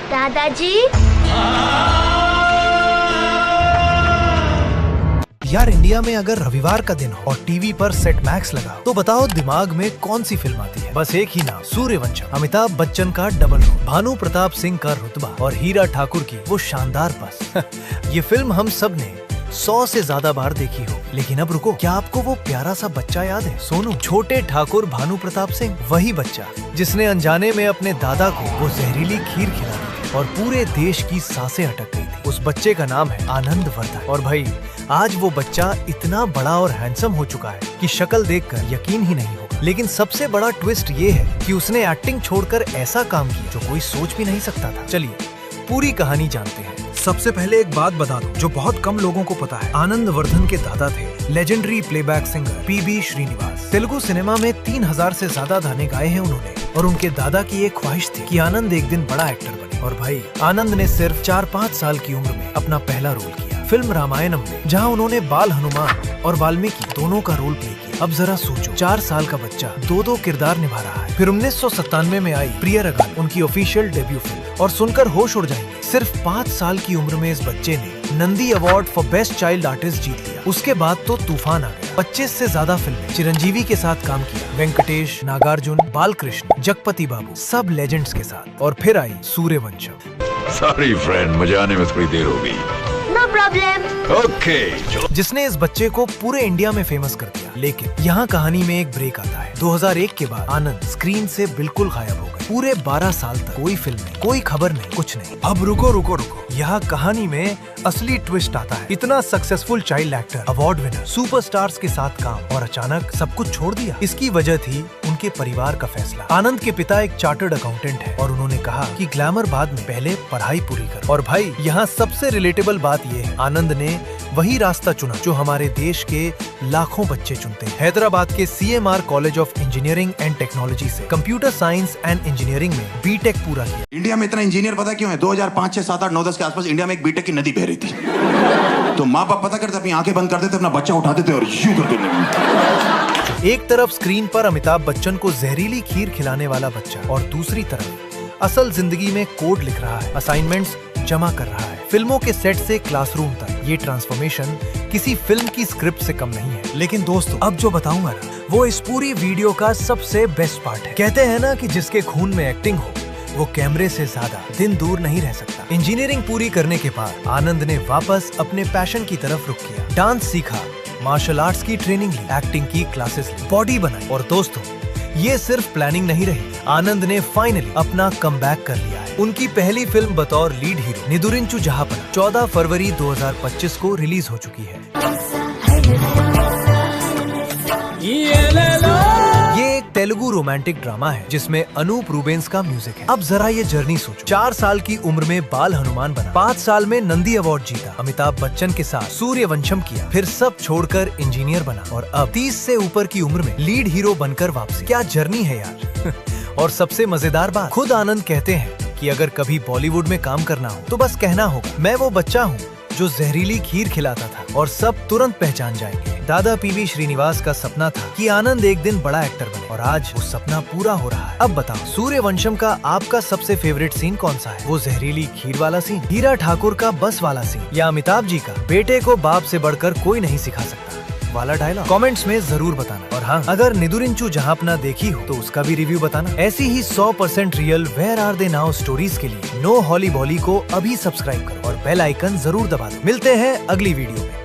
दादाजी। यार इंडिया में अगर रविवार का दिन हो और टीवी पर सेट मैक्स लगा तो बताओ दिमाग में कौन सी फिल्म आती है? बस एक ही नाम, सूर्यवंशम। अमिताभ बच्चन का डबल रोल, भानु प्रताप सिंह का रुतबा और हीरा ठाकुर की वो शानदार बस। ये फिल्म हम सब ने 100 से ज्यादा बार देखी हो। लेकिन अब रुको, क्या आपको वो प्यारा सा बच्चा याद है? सोनू, छोटे ठाकुर भानु प्रताप सिंह, वही बच्चा जिसने अनजाने में अपने दादा को वो जहरीली खीर खिला दी थी और पूरे देश की सांसें अटक गई थी। उस बच्चे का नाम है आनंद वर्धन। और भाई आज वो बच्चा इतना बड़ा और हैंडसम हो चुका है कि शक्ल देखकर यकीन ही नहीं होगा। लेकिन सबसे बड़ा ट्विस्ट ये है कि उसने एक्टिंग छोड़कर ऐसा काम किया जो कोई सोच भी नहीं सकता था। चलिए पूरी कहानी जानते हैं। सबसे पहले एक बात बता दूं जो बहुत कम लोगों को पता है। आनंद वर्धन के दादा थे legendary playback singer PB Srinivas. Telugu cinema में 3000 से ज्यादा गाने गाए हैं उन्होंने। और उनके दादा की एक ख्वाहिश थी कि आनंद एक दिन बड़ा एक्टर बने। और भाई आनंद ने सिर्फ 4-5 साल की उम्र में अपना पहला रोल किया फिल्म रामायणम में, जहां उन्होंने बाल हनुमान और वाल्मीकि दोनों का रोल प्ले किया। अब जरा सोचो, 4 साल का बच्चा 2 किरदार निभा रहा है। फिर 1997 में आई प्रियरगन, उनकी ऑफिशियल डेब्यू फिल्म। और सुनकर होश उड़ जाएंगे, सिर्फ 5 साल की उम्र में इस बच्चे ने Nandi award for best child artist जीत लिया। उसके बाद तो तूफान आ गया। 25 से ज्यादा फिल्में चिरंजीवी के साथ काम किया, वेंकटेश, नागार्जुन, बालकृष्ण, जगपति बाबू, सब लेजेंड्स के साथ। और फिर आई सूर्यवंशम। सॉरी फ्रेंड, मुझे आने में थोड़ी देर हो गई। No problem. ओके चलो। जिसने इस बच्चे को पूरे इंडिया में फेमस कर दिया। लेकिन यहाँ कहानी में एक ब्रेक आता है। 2001 के बाद आनंद स्क्रीन से बिल्कुल गायब हो गए। पूरे 12 साल तक कोई फिल्म नहीं, कोई खबर नहीं, कुछ नहीं। अब रुको रुको रुको, यहाँ कहानी में असली ट्विस्ट आता है। इतना successful child actor, award winner, superstars के साथ काम, और अचानक सब कुछ छोड़ दिया। इसकी वजह थी उनके परिवार का फैसला। आनंद के पिता एक चार्टर्ड अकाउंटेंट है और उन्होंने कहा कि ग्लैमर बाद में, पहले पढ़ाई पूरी करो। और भाई यहाँ सबसे रिलेटेबल बात ये है, आनंद ने वही रास्ता चुना जो हमारे देश के लाखों बच्चे चुनते हैं। हैदराबाद के CMR college of engineering and technology से कंप्यूटर साइंस एंड इंजीनियरिंग में बीटेक पूरा किया। इंडिया में इतना इंजीनियर पता क्यों है? 2005, 6, 7, 8, 9, 10 के आसपास इंडिया में एक बीटेक की नदी बह रही थी। तो माँ बाप पता करते, अपनी आंखें बंद कर देते, अपना बच्चा उठाते थे और यूं कर देते। एक तरफ स्क्रीन पर अमिताभ बच्चन को जहरीली खीर खिलाने वाला बच्चा, और दूसरी तरफ असल जिंदगी में कोड लिख रहा है, असाइनमेंट्स जमा कर रहा है। फिल्मों के सेट से क्लासरूम तक ये ट्रांसफॉर्मेशन किसी फिल्म की स्क्रिप्ट से कम नहीं है। लेकिन दोस्तों, अब जो बताऊंगा ना, वो इस पूरी वीडियो का सबसे बेस्ट पार्ट है। कहते हैं ना कि जिसके खून में एक्टिंग हो वो कैमरे से ज्यादा दिन दूर नहीं रह सकता। इंजीनियरिंग पूरी करने के बाद आनंद ने वापस अपने पैशन की तरफ रुख किया। डांस सीखा, मार्शल आर्ट्स की ट्रेनिंग ली, एक्टिंग की क्लासेस ली, बॉडी बनाई। और दोस्तों, ये सिर्फ प्लानिंग नहीं रही, आनंद ने फाइनली अपना कमबैक कर लिया है। उनकी पहली फिल्म बतौर लीड हीरो निदुरिंचु जहापना 14 फरवरी 2025 को रिलीज हो चुकी है। ये एक तेलुगु रोमांटिक ड्रामा है जिसमें अनूप रूबेन्स का म्यूजिक है। अब जरा ये जर्नी सोचो, 4 साल की उम्र में बाल हनुमान बना, 5 साल में नंदी अवार्ड जीता, अमिताभ बच्चन के साथ सूर्यवंशम किया, फिर सब छोड़कर इंजीनियर बना, और अब 30 से ऊपर की उम्र में लीड हीरो बनकर वापसी। क्या जर्नी है यार। और सबसे मजेदार बात, खुद आनंद कहते हैं कि अगर कभी बॉलीवुड में काम करना हो तो बस कहना होगा, मैं वो बच्चा हूँ जो जहरीली खीर खिलाता था, और सब तुरंत पहचान जाएंगे। दादा पीबी श्रीनिवास का सपना था कि आनंद एक दिन बड़ा एक्टर बने, और आज वो सपना पूरा हो रहा है। अब बताओ, सूर्यवंशम का आपका सबसे फेवरेट सीन कौन सा है? वो जहरीली खीर वाला सीन, हीरा ठाकुर का बस वाला सीन, या अमिताभ जी का बेटे को बाप से बढ़कर कोई नहीं सिखा सकता वाला डायलॉग? कमेंट्स में जरूर बताना। और हाँ, अगर निदुरिंचु जहापना देखी हो तो उसका भी रिव्यू बताना। ऐसी ही 100% real where are they now stories के लिए नो हॉली बॉली को अभी सब्सक्राइब करो और बेल आइकन जरूर दबा दो। मिलते हैं अगली वीडियो में।